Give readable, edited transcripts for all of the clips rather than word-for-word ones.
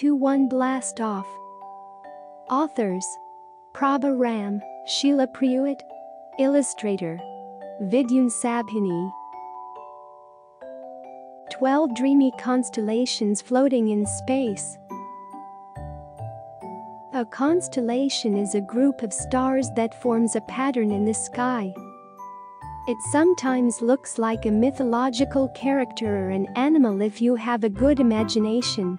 2-1 blast off. Authors: Praba Ram, Sheela Preuitt. Illustrator: Vidyun Sabhaney. 12 dreamy constellations floating in space. A constellation is a group of stars that forms a pattern in the sky. It sometimes looks like a mythological character or an animal if you have a good imagination.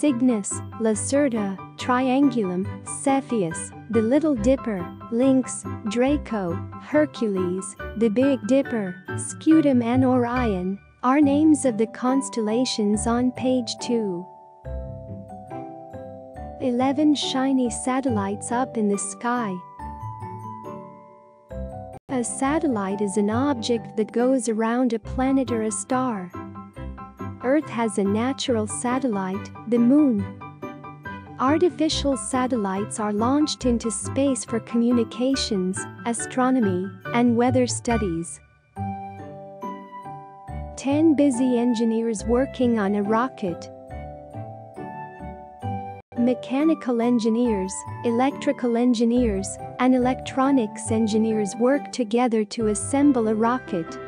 Cygnus, Lacerta, Triangulum, Cepheus, the Little Dipper, Lynx, Draco, Hercules, the Big Dipper, Scutum and Orion are names of the constellations on page 2. 11 shiny satellites up in the sky. A satellite is an object that goes around a planet or a star. Earth has a natural satellite, the Moon. Artificial satellites are launched into space for communications, astronomy, and weather studies. 10 busy engineers working on a rocket. Mechanical engineers, electrical engineers, and electronics engineers work together to assemble a rocket.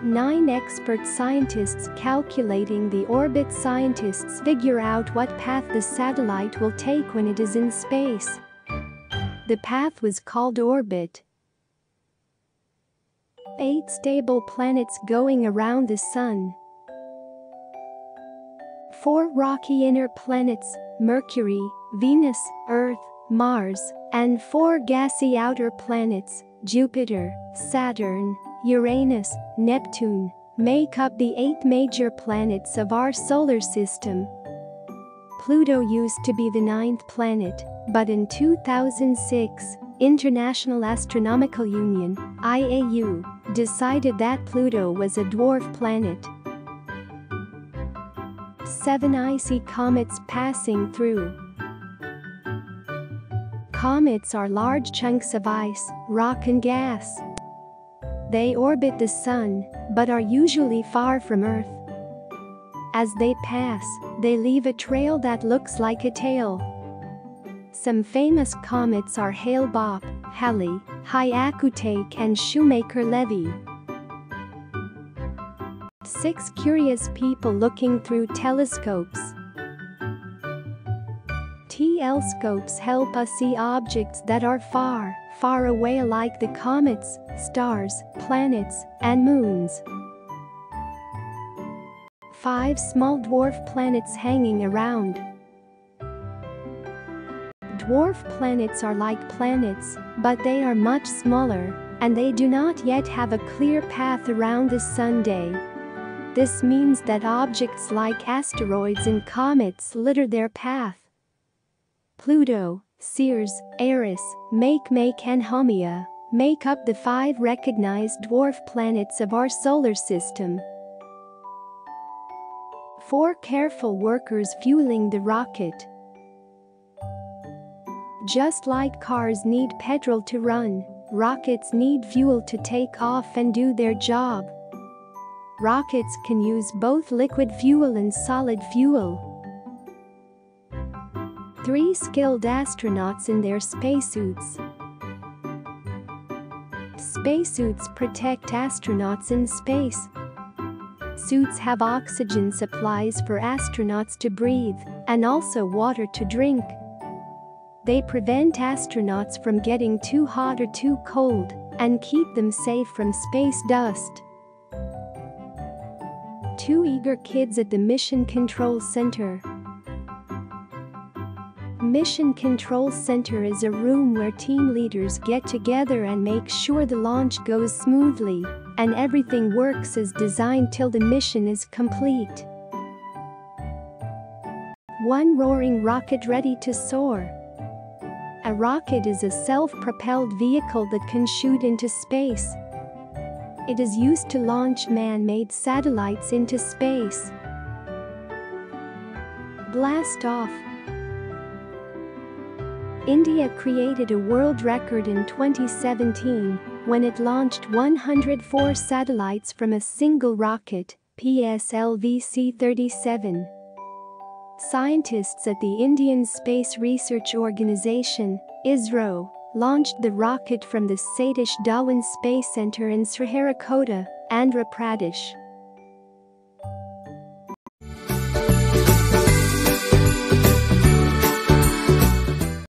9 expert scientists calculating the orbit. Scientists figure out what path the satellite will take when it is in space. The path was called orbit. 8 stable planets going around the Sun. 4 rocky inner planets, Mercury, Venus, Earth, Mars, and 4 gassy outer planets, Jupiter, Saturn, Uranus, Neptune, make up the 8 major planets of our solar system. Pluto used to be the 9th planet, but in 2006, International Astronomical Union (IAU) decided that Pluto was a dwarf planet. 7 icy comets passing through. Comets are large chunks of ice, rock and gas. They orbit the Sun, but are usually far from Earth. As they pass, they leave a trail that looks like a tail. Some famous comets are Hale-Bopp, Halley, Hyakutake and Shoemaker-Levy. 6 curious people looking through telescopes. Telescopes help us see objects that are far, far away, like the comets, stars, planets, and moons. 5 small dwarf planets hanging around. Dwarf planets are like planets, but they are much smaller, and they do not yet have a clear path around the Sun day. This means that objects like asteroids and comets litter their path. Pluto, Ceres, Eris, Makemake and Haumea make up the 5 recognized dwarf planets of our solar system. 4 careful workers fueling the rocket. Just like cars need petrol to run, rockets need fuel to take off and do their job. Rockets can use both liquid fuel and solid fuel. 3 skilled astronauts in their spacesuits. Spacesuits protect astronauts in space. Suits have oxygen supplies for astronauts to breathe, and also water to drink. They prevent astronauts from getting too hot or too cold, and keep them safe from space dust. 2 eager kids at the Mission Control Center. Mission Control Center is a room where team leaders get together and make sure the launch goes smoothly and everything works as designed till the mission is complete. 1 roaring rocket ready to soar. A rocket is a self-propelled vehicle that can shoot into space. It is used to launch man-made satellites into space. Blast off. India created a world record in 2017 when it launched 104 satellites from a single rocket, PSLV-C-37. Scientists at the Indian Space Research Organisation, ISRO, launched the rocket from the Satish Dhawan Space Center in Sriharikota, Andhra Pradesh.